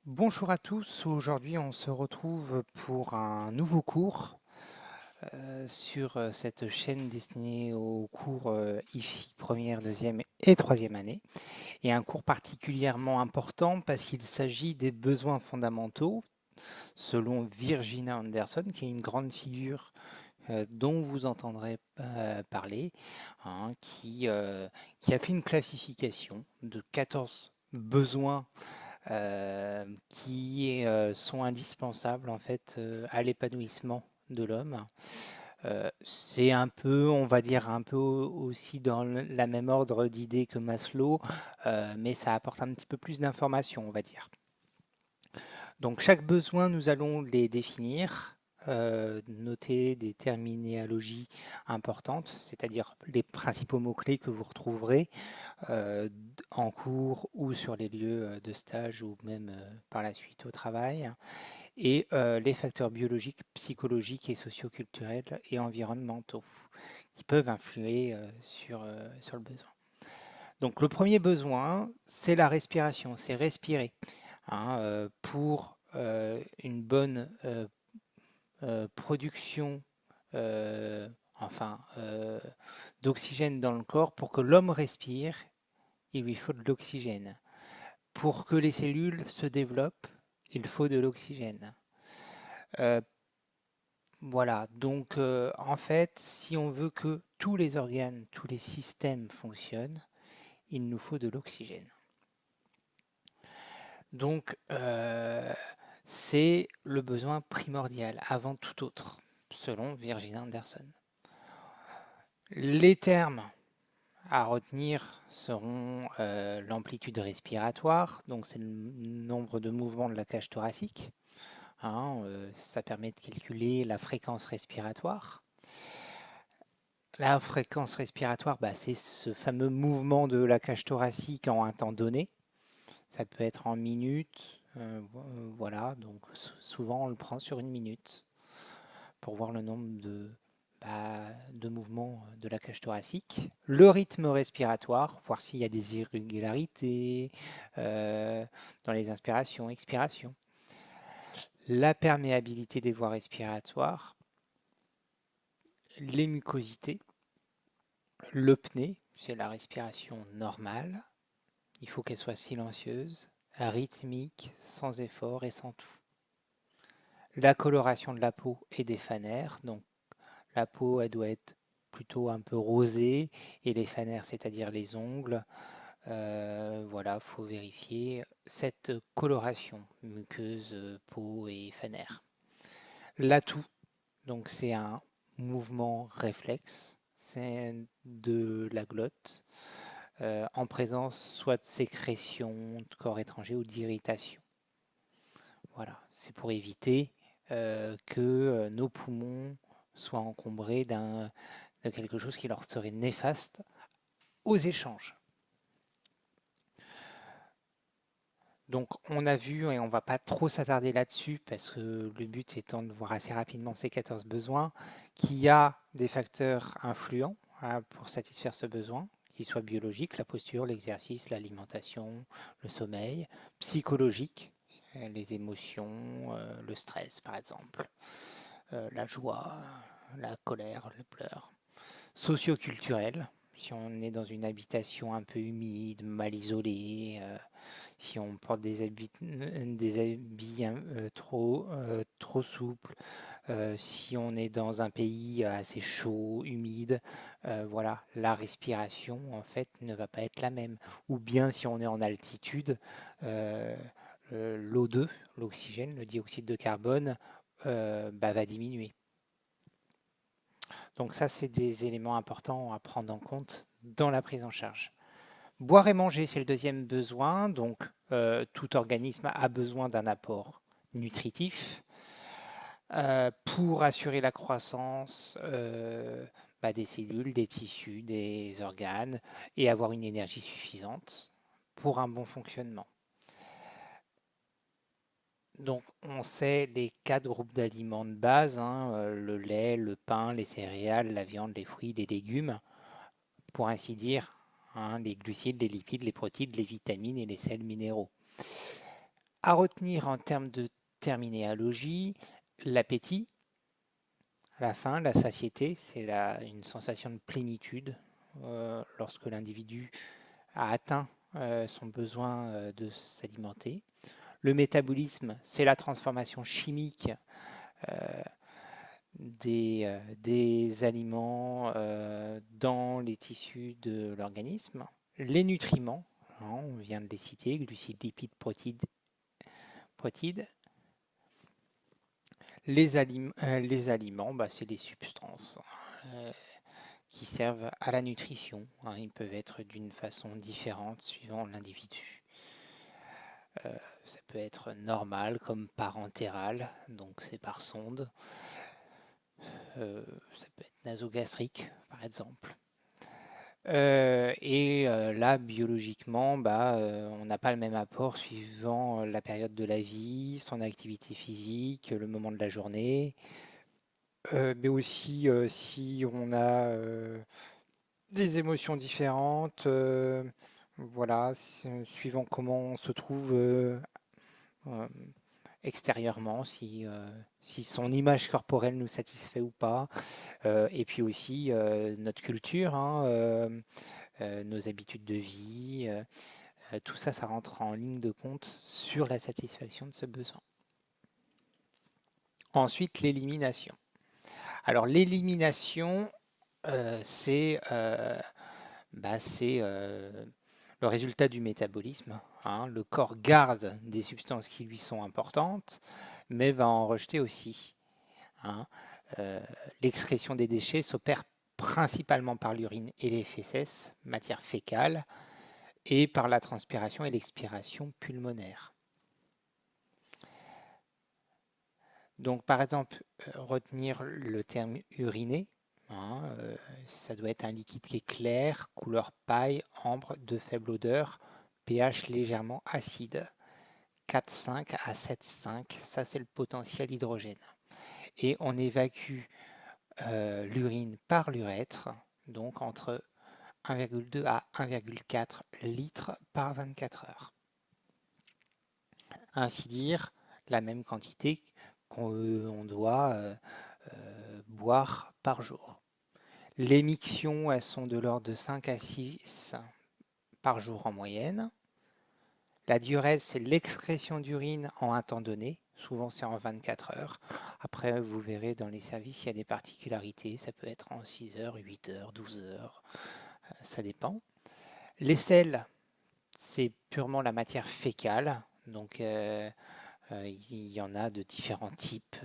Bonjour à tous, aujourd'hui on se retrouve pour un nouveau cours sur cette chaîne destinée aux cours IFSI première, deuxième et troisième année. Et un cours particulièrement important parce qu'il s'agit des besoins fondamentaux selon Virginia Anderson, qui est une grande figure dont vous entendrez parler, hein, qui a fait une classification de 14 besoins sont indispensables en fait à l'épanouissement de l'homme. C'est un peu, on va dire, un peu aussi dans la même ordre d'idées que Maslow, mais ça apporte un petit peu plus d'informations, on va dire. Donc chaque besoin, nous allons les définir, noter des terminologies importantes, c'est-à-dire les principaux mots-clés que vous retrouverez en cours ou sur les lieux de stage ou même par la suite au travail, et les facteurs biologiques, psychologiques et socioculturels et environnementaux qui peuvent influer sur le besoin. Donc le premier besoin, c'est la respiration, c'est respirer, hein, pour une bonne production euh, enfin, d'oxygène dans le corps. Pour que l'homme respire, il lui faut de l'oxygène. Pour que les cellules se développent, il faut de l'oxygène. Euh, voilà, donc en fait, si on veut que tous les organes, tous les systèmes fonctionnent, il nous faut de l'oxygène. Donc c'est le besoin primordial avant tout autre, selon Virginia Anderson. Les termes à retenir seront l'amplitude respiratoire, donc c'est le nombre de mouvements de la cage thoracique. Hein, ça permet de calculer la fréquence respiratoire. La fréquence respiratoire, bah, c'est ce fameux mouvement de la cage thoracique en un temps donné. Ça peut être en minutes, voilà, donc souvent on le prend sur une minute pour voir le nombre de mouvements de la cage thoracique. Le rythme respiratoire, voir s'il y a des irrégularités dans les inspirations, expirations. La perméabilité des voies respiratoires, les mucosités, le pneu, c'est la respiration normale. Il faut qu'elle soit silencieuse, rythmique, sans effort et sans tout. La coloration de la peau et des fanères, donc la peau elle doit être plutôt un peu rosée et les fanères, c'est-à-dire les ongles, voilà, faut vérifier cette coloration muqueuse, peau et fanères. L'atout, donc c'est un mouvement réflexe, c'est de la glotte en présence soit de sécrétion de corps étranger ou d'irritation. Voilà, c'est pour éviter que nos poumons soient encombrés de quelque chose qui leur serait néfaste aux échanges. Donc on a vu, et on ne va pas trop s'attarder là-dessus, parce que le but étant de voir assez rapidement ces 14 besoins, qu'il y a des facteurs influents pour satisfaire ce besoin, qu'ils soient biologiques, la posture, l'exercice, l'alimentation, le sommeil, psychologique, les émotions, le stress par exemple, la joie, la colère, le pleur, socioculturel, si on est dans une habitation un peu humide, mal isolée, si on porte des habits trop souples, si on est dans un pays assez chaud, humide, voilà, la respiration en fait ne va pas être la même. Ou bien si on est en altitude, euh, l'O2, l'oxygène, le dioxyde de carbone, va diminuer. Donc ça, c'est des éléments importants à prendre en compte dans la prise en charge. Boire et manger, c'est le deuxième besoin. Donc, tout organisme a besoin d'un apport nutritif pour assurer la croissance des cellules, des tissus, des organes et avoir une énergie suffisante pour un bon fonctionnement. Donc, on sait les 4 groupes d'aliments de base, hein, le lait, le pain, les céréales, la viande, les fruits, les légumes, pour ainsi dire, hein, les glucides, les lipides, les protéines, les vitamines et les sels minéraux. À retenir en termes de terminologie, l'appétit, à la fin, la satiété, c'est une sensation de plénitude lorsque l'individu a atteint son besoin de s'alimenter. Le métabolisme, c'est la transformation chimique euh, des aliments dans les tissus de l'organisme. Les nutriments, hein, on vient de les citer, glucides, lipides, protides. Les aliments, bah, c'est les substances euh, qui servent à la nutrition, hein. Ils peuvent être d'une façon différente suivant l'individu. Ça peut être normal comme parentéral, donc c'est par sonde. Ça peut être nasogastrique, par exemple. Là, biologiquement, bah, on n'a pas le même apport suivant la période de la vie, son activité physique, le moment de la journée, mais aussi si on a des émotions différentes, voilà, suivant comment on se trouve euh, extérieurement, si son image corporelle nous satisfait ou pas, et puis aussi notre culture, hein, nos habitudes de vie, tout ça, ça rentre en ligne de compte sur la satisfaction de ce besoin. Ensuite, l'élimination. Alors l'élimination, c'est le résultat du métabolisme, hein. Le corps garde des substances qui lui sont importantes, mais va en rejeter aussi, hein. Euh, L'excrétion des déchets s'opère principalement par l'urine et les fesses, matière fécale, et par la transpiration et l'expiration pulmonaire. Donc par exemple, retenir le terme uriné, hein, ça doit être un liquide qui est clair, couleur paille, ambre, de faible odeur, pH légèrement acide. 4,5 à 7,5, ça c'est le potentiel hydrogène. Et on évacue l'urine par l'urètre, donc entre 1,2 à 1,4 litres par 24 heures. Ainsi dire, la même quantité qu'on doit boire par jour. Les mictions, elles sont de l'ordre de 5 à 6 par jour en moyenne. La diurèse, c'est l'excrétion d'urine en un temps donné. Souvent, c'est en 24 heures. Après, vous verrez dans les services, il y a des particularités. Ça peut être en 6 heures, 8 heures, 12 heures. Ça dépend. Les selles, c'est purement la matière fécale. Donc, il y en a de différents types.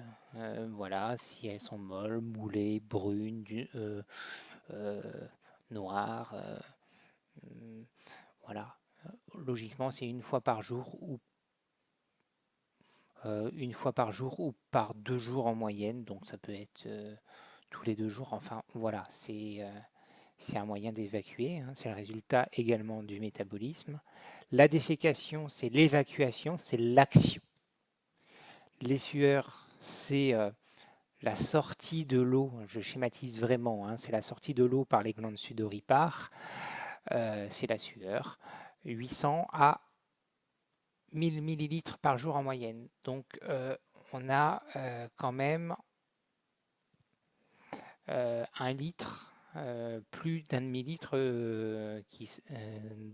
Voilà, si elles sont molles, moulées, brunes, euh, noires. Voilà. Logiquement, c'est une fois par jour ou par 2 jours en moyenne. Donc, ça peut être tous les 2 jours. Enfin, voilà, c'est un moyen d'évacuer, hein. C'est le résultat également du métabolisme. La défécation, c'est l'évacuation, c'est l'action. Les sueurs, c'est la sortie de l'eau, je schématise vraiment, hein, c'est la sortie de l'eau par les glandes sudoripares, c'est la sueur, 800 à 1000 millilitres par jour en moyenne. Donc on a quand même 1 litre, plus d'un demi-litre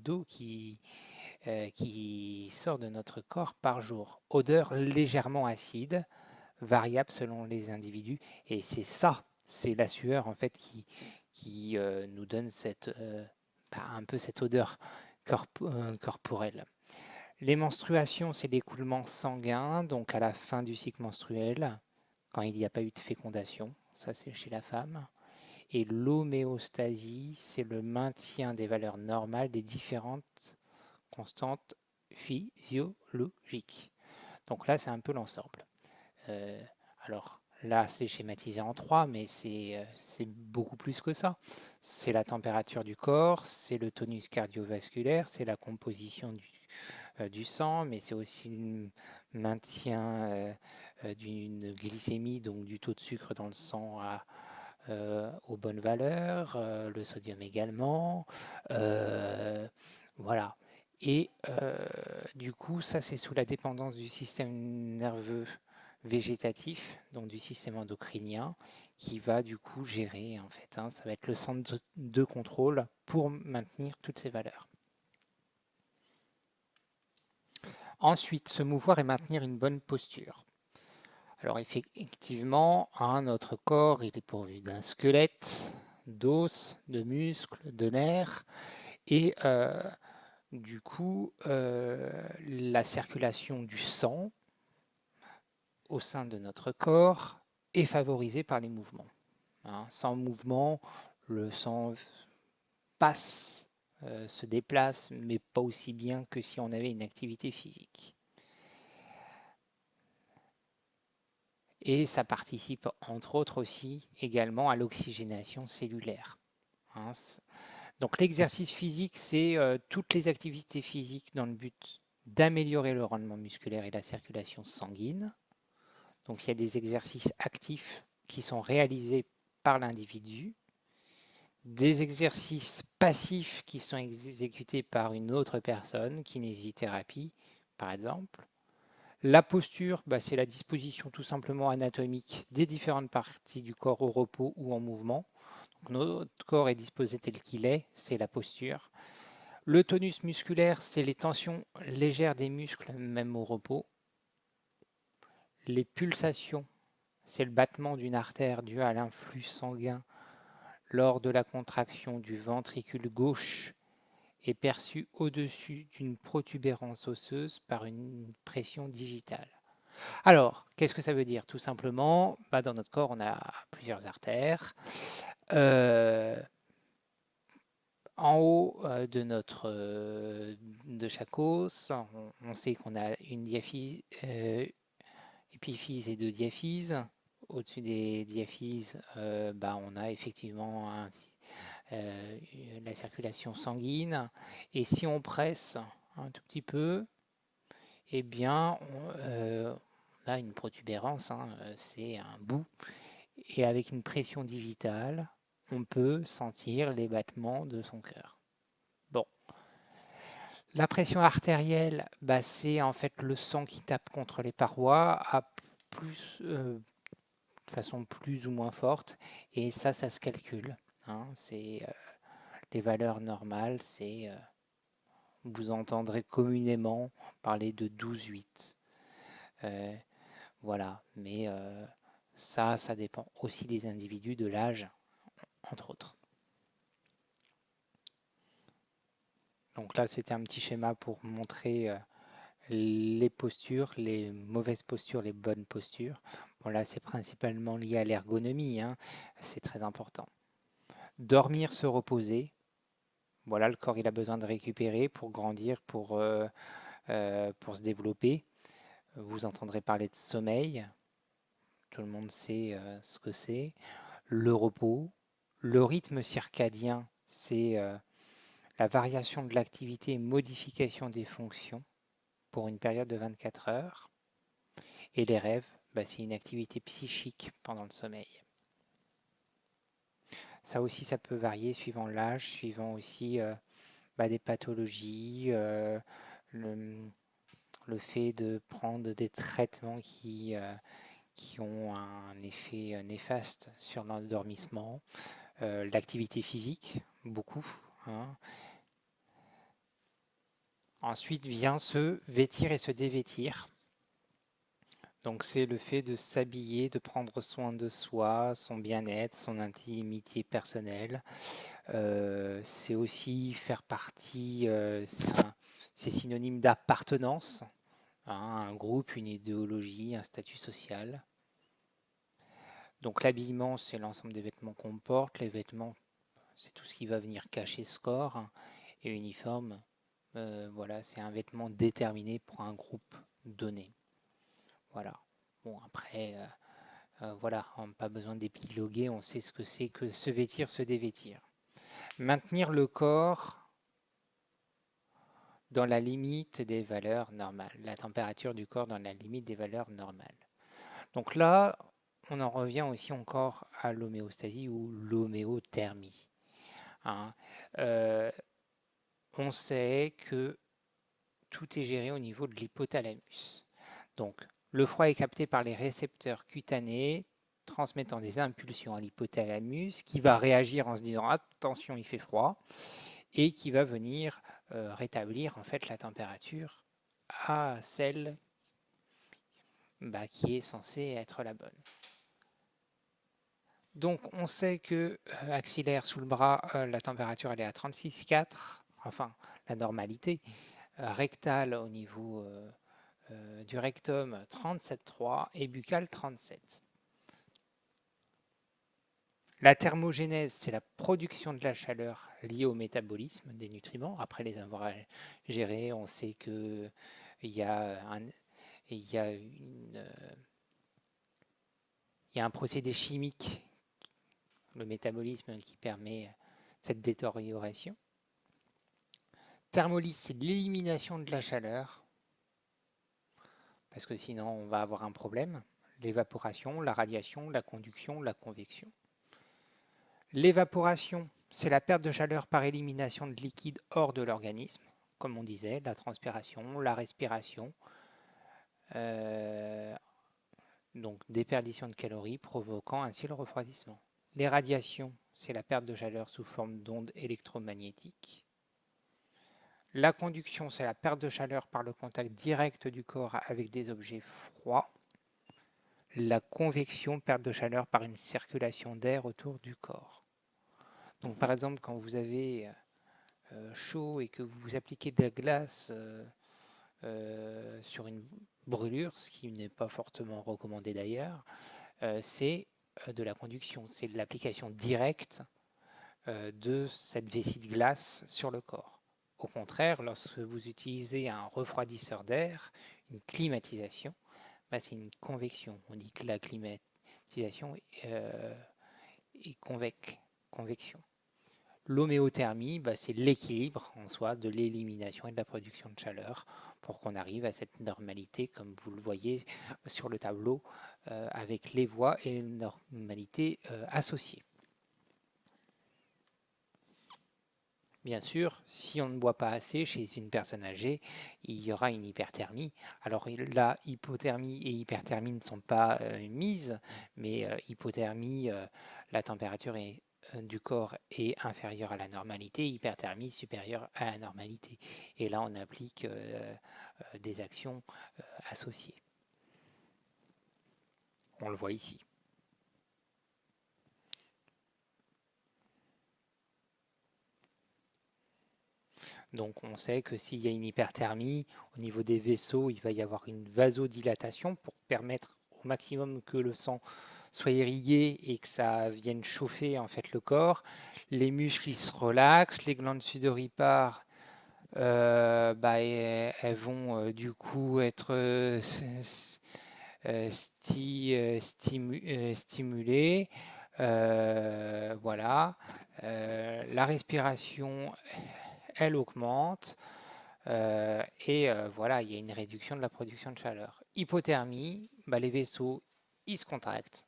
d'eau qui sort de notre corps par jour. Odeur légèrement acide, variable selon les individus. Et c'est la sueur en fait qui nous donne un peu cette odeur corporelle. Les menstruations, c'est l'écoulement sanguin, donc à la fin du cycle menstruel, quand il n'y a pas eu de fécondation, ça c'est chez la femme. Et l'homéostasie, c'est le maintien des valeurs normales des différentes constantes physiologiques. Donc là, c'est un peu l'ensemble. Euh, alors là, c'est schématisé en 3, mais c'est beaucoup plus que ça. C'est la température du corps, c'est le tonus cardiovasculaire, c'est la composition du sang, mais c'est aussi le maintien d'une glycémie, donc du taux de sucre dans le sang aux bonnes valeurs, le sodium également. Voilà. Et du coup, ça c'est sous la dépendance du système nerveux végétatif, donc du système endocrinien, qui va du coup gérer en fait, hein, ça va être le centre de contrôle pour maintenir toutes ces valeurs. Ensuite, se mouvoir et maintenir une bonne posture. Alors effectivement, hein, notre corps, il est pourvu d'un squelette, d'os, de muscles, de nerfs, et du coup, la circulation du sang au sein de notre corps est favorisée par les mouvements, hein. Sans mouvement, le sang passe, se déplace, mais pas aussi bien que si on avait une activité physique. Et ça participe entre autres aussi également à l'oxygénation cellulaire, hein. Donc l'exercice physique, c'est toutes les activités physiques dans le but d'améliorer le rendement musculaire et la circulation sanguine. Donc il y a des exercices actifs qui sont réalisés par l'individu, des exercices passifs qui sont exécutés par une autre personne, kinésithérapie par exemple. La posture, bah, c'est la disposition tout simplement anatomique des différentes parties du corps au repos ou en mouvement. Donc notre corps est disposé tel qu'il est, c'est la posture. Le tonus musculaire, c'est les tensions légères des muscles, même au repos. Les pulsations, c'est le battement d'une artère dû à l'influx sanguin lors de la contraction du ventricule gauche et perçu au-dessus d'une protubérance osseuse par une pression digitale. Alors, qu'est-ce que ça veut dire? Tout simplement, bah, dans notre corps, on a plusieurs artères. Euh, En haut de chaque os, on sait qu'on a une épiphyse et deux diaphyses. Au-dessus des diaphyses, bah, on a effectivement euh, la circulation sanguine. Et si on presse un tout petit peu, eh bien, on a une protubérance, hein, c'est un bout. Et avec une pression digitale, on peut sentir les battements de son cœur. Bon. La pression artérielle, bah, c'est en fait le sang qui tape contre les parois de façon plus ou moins forte, et ça se calcule, hein. C'est les valeurs normales, vous entendrez communément parler de 12,8. Voilà, mais ça dépend aussi des individus, de l'âge, entre autres. Donc là, c'était un petit schéma pour montrer les postures, les mauvaises postures, les bonnes postures. Bon, là, c'est principalement lié à l'ergonomie, hein. C'est très important. Dormir, se reposer. Voilà, le corps, il a besoin de récupérer pour grandir, pour se développer. Vous entendrez parler de sommeil. Tout le monde sait ce que c'est. Le repos. Le rythme circadien, c'est la variation de l'activité et modification des fonctions pour une période de 24 heures. Et les rêves, bah, c'est une activité psychique pendant le sommeil. Ça aussi, ça peut varier suivant l'âge, suivant aussi bah, des pathologies, le, le fait de prendre des traitements qui ont un effet néfaste sur l'endormissement, l'activité physique, beaucoup, hein. Ensuite vient se vêtir et se dévêtir. Donc c'est le fait de s'habiller, de prendre soin de soi, son bien-être, son intimité personnelle. C'est aussi faire partie, c'est synonyme d'appartenance, hein, à un groupe, une idéologie, un statut social. Donc l'habillement, c'est l'ensemble des vêtements qu'on porte. Les vêtements, c'est tout ce qui va venir cacher ce corps, hein. Et uniforme, voilà, c'est un vêtement déterminé pour un groupe donné. Voilà. Bon, après, voilà, on n'a pas besoin d'épiloguer, on sait ce que c'est que se vêtir, se dévêtir. Maintenir le corps dans la limite des valeurs normales, la température du corps dans la limite des valeurs normales. Donc là, on en revient aussi encore à l'homéostasie ou l'homéothermie, hein. On sait que tout est géré au niveau de l'hypothalamus. Donc, le froid est capté par les récepteurs cutanés, transmettant des impulsions à l'hypothalamus, qui va réagir en se disant attention, il fait froid, et qui va venir rétablir en fait la température à celle qui est censée être la bonne. Donc on sait que axillaire sous le bras, la température elle est à 36,4, enfin la normalité. Rectale au niveau du rectum 37,3 et buccal 37. La thermogénèse, c'est la production de la chaleur liée au métabolisme des nutriments. Après les avoir gérés, on sait qu'il y a un procédé chimique, le métabolisme, qui permet cette détérioration. Thermolyse, c'est l'élimination de la chaleur, parce que sinon on va avoir un problème. L'évaporation, la radiation, la conduction, la convection. L'évaporation, c'est la perte de chaleur par élimination de liquide hors de l'organisme, comme on disait, la transpiration, la respiration, donc déperdition de calories provoquant ainsi le refroidissement. Les radiations, c'est la perte de chaleur sous forme d'ondes électromagnétiques. La conduction, c'est la perte de chaleur par le contact direct du corps avec des objets froids. La convection, perte de chaleur par une circulation d'air autour du corps. Donc par exemple, quand vous avez chaud et que vous appliquez de la glace sur une brûlure, ce qui n'est pas fortement recommandé d'ailleurs, c'est de la conduction, c'est de l'application directe de cette vessie de glace sur le corps. Au contraire, lorsque vous utilisez un refroidisseur d'air, une climatisation, c'est une convection. On dit que la climatisation est convection. L'homéothermie, c'est l'équilibre en soi de l'élimination et de la production de chaleur pour qu'on arrive à cette normalité, comme vous le voyez sur le tableau, avec les voies et les normalités associées. Bien sûr, si on ne boit pas assez chez une personne âgée, il y aura une hyperthermie. Alors là, hypothermie et hyperthermie ne sont pas mises, mais hypothermie, la température du corps est inférieure à la normalité, hyperthermie supérieure à la normalité. Et là, on applique des actions associées. On le voit ici. Donc on sait que s'il y a une hyperthermie, au niveau des vaisseaux, il va y avoir une vasodilatation pour permettre au maximum que le sang soit irrigué et que ça vienne chauffer en fait le corps. Les muscles ils se relaxent, les glandes sudoripares elles vont du coup être stimulées. Voilà. La respiration elle augmente et voilà, il y a une réduction de la production de chaleur. Hypothermie, les vaisseaux, ils se contractent.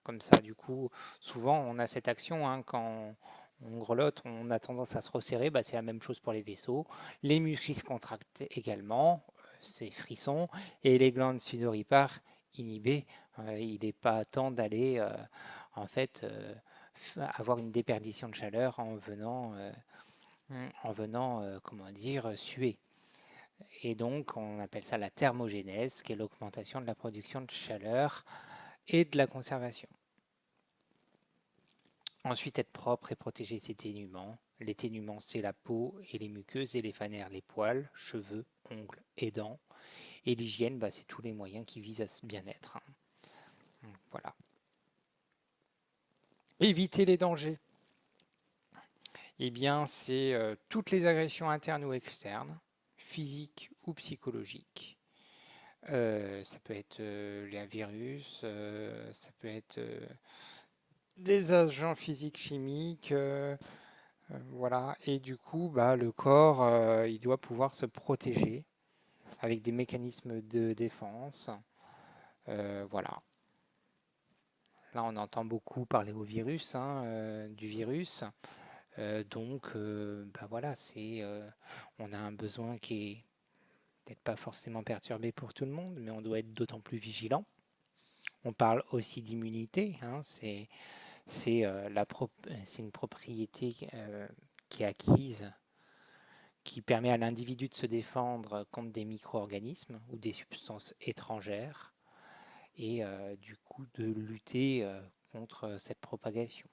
Comme ça, du coup, souvent, on a cette action, quand on grelotte, on a tendance à se resserrer, c'est la même chose pour les vaisseaux. Les muscles, ils se contractent également, c'est frisson, et les glandes sudoripares inhibées, il n'est pas temps d'aller, avoir une déperdition de chaleur en venant suer. Et donc, on appelle ça la thermogénèse, qui est l'augmentation de la production de chaleur et de la conservation. Ensuite, être propre et protéger ses ténuments. Les ténuments, c'est la peau et les muqueuses et les fanères, les poils, cheveux, ongles et dents. Et l'hygiène, c'est tous les moyens qui visent à ce bien-être. Voilà. Éviter les dangers. C'est toutes les agressions internes ou externes, physiques ou psychologiques. Ça peut être les virus, ça peut être des agents physiques, chimiques, voilà. Et du coup, le corps, il doit pouvoir se protéger avec des mécanismes de défense. Voilà. Là, on entend beaucoup parler au virus, du virus. Donc, voilà, on a un besoin qui est peut-être pas forcément perturbé pour tout le monde, mais on doit être d'autant plus vigilant. On parle aussi d'immunité, hein, c'est une propriété qui est acquise, qui permet à l'individu de se défendre contre des micro-organismes ou des substances étrangères et du coup de lutter contre cette propagation.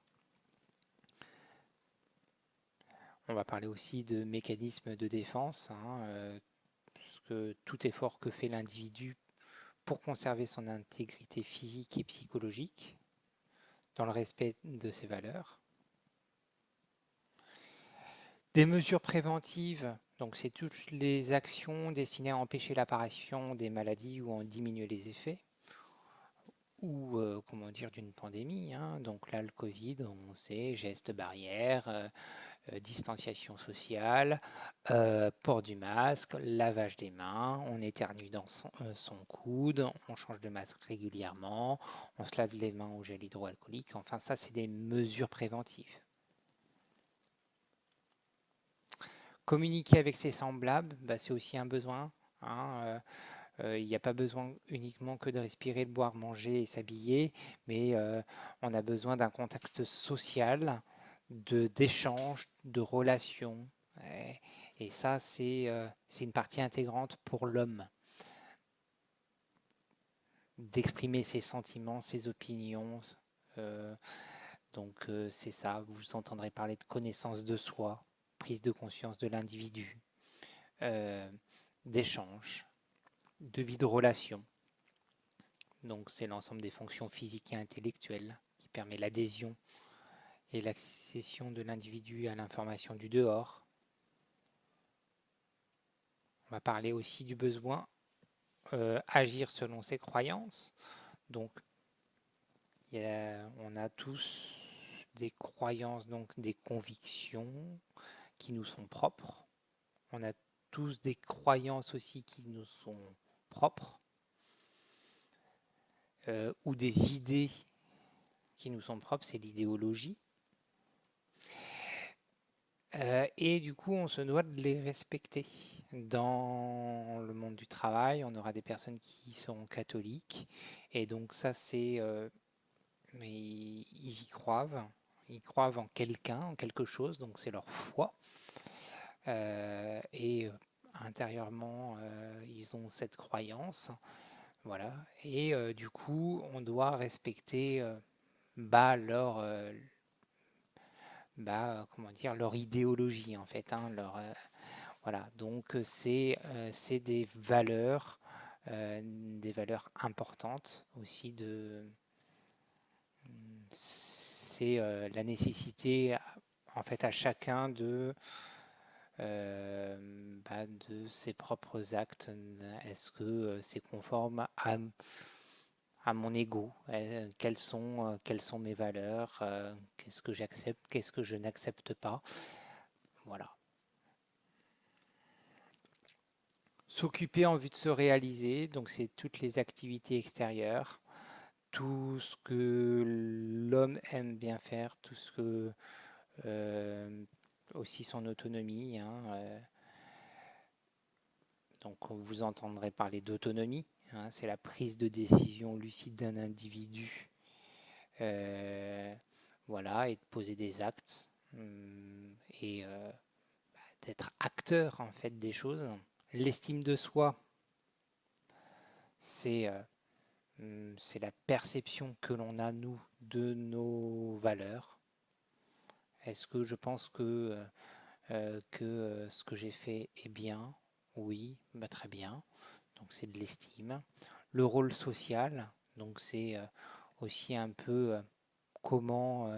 On va parler aussi de mécanismes de défense, hein, parce que tout effort que fait l'individu pour conserver son intégrité physique et psychologique dans le respect de ses valeurs. Des mesures préventives, donc c'est toutes les actions destinées à empêcher l'apparition des maladies ou en diminuer les effets, ou comment dire d'une pandémie, hein. Donc là le Covid, on sait, gestes barrières, distanciation sociale, port du masque, lavage des mains, on éternue dans son coude, on change de masque régulièrement, on se lave les mains au gel hydroalcoolique, enfin ça c'est des mesures préventives. Communiquer avec ses semblables, bah, c'est aussi un besoin, hein. Il n'y a pas besoin uniquement que de respirer, de boire, manger et s'habiller, mais on a besoin d'un contact social, d'échanges, de relations. Et ça, c'est une partie intégrante pour l'homme, d'exprimer ses sentiments, ses opinions. Euh, c'est ça, vous entendrez parler de connaissance de soi, prise de conscience de l'individu, euh, d'échange, de vie de relation. Donc c'est l'ensemble des fonctions physiques et intellectuelles qui permet l'adhésion et l'accession de l'individu à l'information du dehors. On va parler aussi du besoin agir selon ses croyances. Donc on a tous des croyances, donc des convictions qui nous sont propres. On a tous des croyances aussi qui nous sont propres, ou des idées qui nous sont propres, c'est l'idéologie. Et du coup, on se doit de les respecter. Dans le monde du travail, on aura des personnes qui seront catholiques. Et donc ça, mais ils y croient. Ils croient en quelqu'un, en quelque chose. Donc c'est leur foi. Et intérieurement, ils ont cette croyance. Voilà. Et du coup, on doit respecter comment dire, leur idéologie en fait, hein, voilà. Donc c'est des valeurs importantes aussi c'est la nécessité en fait à chacun de ses propres actes. Est-ce que c'est conforme à mon ego? Quelles sont mes valeurs? Qu'est-ce que j'accepte? Qu'est-ce que je n'accepte pas? Voilà. S'occuper en vue de se réaliser, donc c'est toutes les activités extérieures, tout ce que l'homme aime bien faire, tout ce que aussi son autonomie, hein, donc vous entendrez parler d'autonomie, hein, c'est la prise de décision lucide d'un individu, voilà, et de poser des actes et d'être acteur en fait des choses. L'estime de soi, c'est c'est la perception que l'on a, nous, de nos valeurs. Est-ce que je pense que ce que j'ai fait est bien? Oui, bah, très bien. Donc c'est de l'estime. Le rôle social, donc c'est aussi un peu comment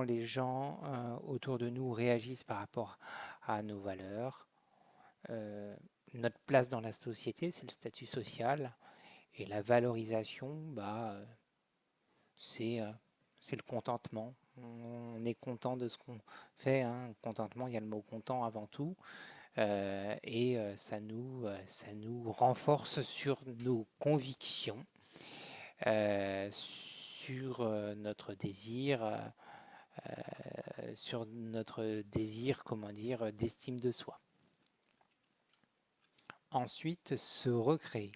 les gens autour de nous réagissent par rapport à nos valeurs. Notre place dans la société, c'est le statut social. Et la valorisation, c'est le contentement. On est content de ce qu'on fait, hein. Contentement, il y a le mot content avant tout. Et ça nous renforce sur nos convictions, sur notre désir, comment dire, d'estime de soi. Ensuite, se recréer.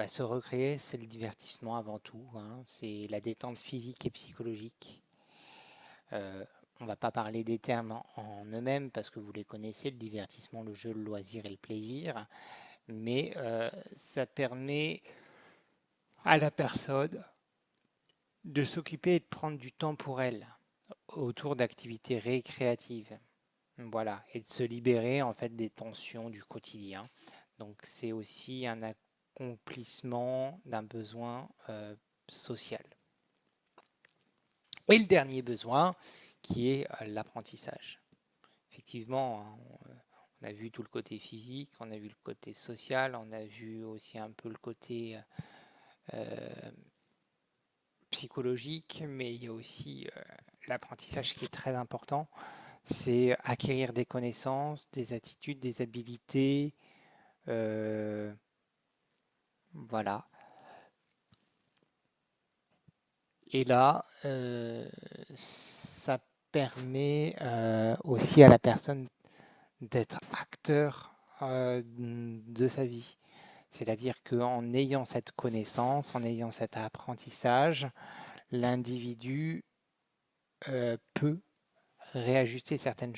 Se recréer, c'est le divertissement avant tout, hein. C'est la détente physique et psychologique. Euh, on ne va pas parler des termes en eux-mêmes parce que vous les connaissez, le divertissement, le jeu, le loisir et le plaisir. Mais ça permet à la personne de s'occuper et de prendre du temps pour elle autour d'activités récréatives. Voilà, et de se libérer en fait des tensions du quotidien. Donc c'est aussi un accomplissement d'un besoin social. Et le dernier besoin qui est l'apprentissage. Effectivement, hein, on a vu tout le côté physique, on a vu le côté social, on a vu aussi un peu le côté psychologique, mais il y a aussi l'apprentissage qui est très important. C'est acquérir des connaissances, des attitudes, des habilités. euh, voilà. Et là, ça permet aussi à la personne d'être acteur de sa vie. C'est-à-dire qu'en ayant cette connaissance, en ayant cet apprentissage, l'individu peut réajuster certaines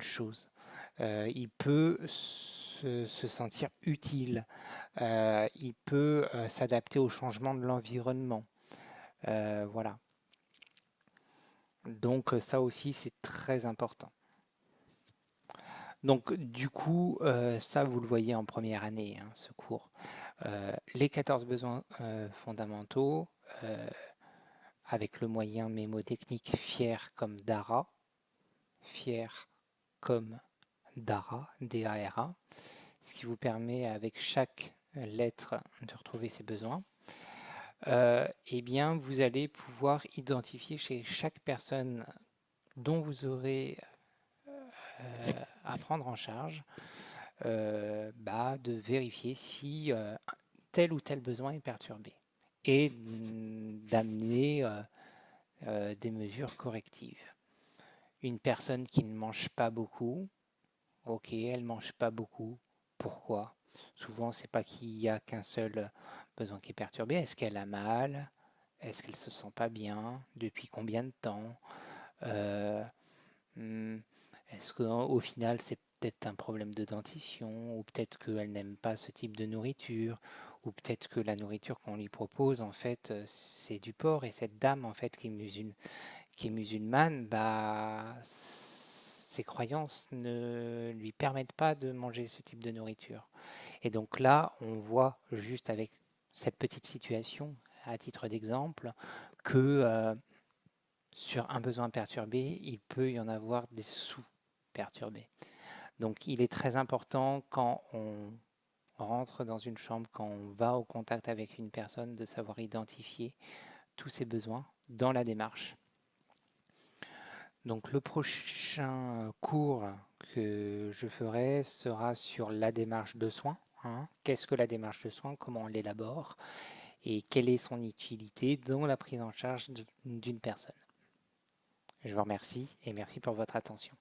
choses. Il peut se sentir utile. Il peut s'adapter au changement de l'environnement. Voilà. Donc ça aussi, c'est très important. Donc du coup, ça, vous le voyez en première année, hein, ce cours. Les 14 besoins fondamentaux, avec le moyen mémotechnique fier comme Dara, fier comme Dara, D-A-R-A, ce qui vous permet avec chaque lettre de retrouver ses besoins. Eh bien, vous allez pouvoir identifier chez chaque personne dont vous aurez à prendre en charge, de vérifier si tel ou tel besoin est perturbé et d'amener des mesures correctives. Une personne qui ne mange pas beaucoup, ok, elle ne mange pas beaucoup. Pourquoi? Souvent, c'est pas qu'il y a qu'un seul besoin qui est perturbé. Est-ce qu'elle a mal? Est-ce qu'elle se sent pas bien? Depuis combien de temps? Euh, hmm, Est-ce qu'au final, c'est peut-être un problème de dentition? Ou peut-être qu'elle n'aime pas ce type de nourriture? Ou peut-être que la nourriture qu'on lui propose, en fait, c'est du porc. Et cette dame, en fait, qui est musulmane, ses croyances ne lui permettent pas de manger ce type de nourriture. Et donc là, on voit juste avec cette petite situation, à titre d'exemple, que sur un besoin perturbé, il peut y en avoir des sous-perturbés. Donc il est très important quand on rentre dans une chambre, quand on va au contact avec une personne, de savoir identifier tous ses besoins dans la démarche. Donc le prochain cours que je ferai sera sur la démarche de soins, hein. Qu'est-ce que la démarche de soins? Comment on l'élabore? Et quelle est son utilité dans la prise en charge d'une personne? Je vous remercie et merci pour votre attention.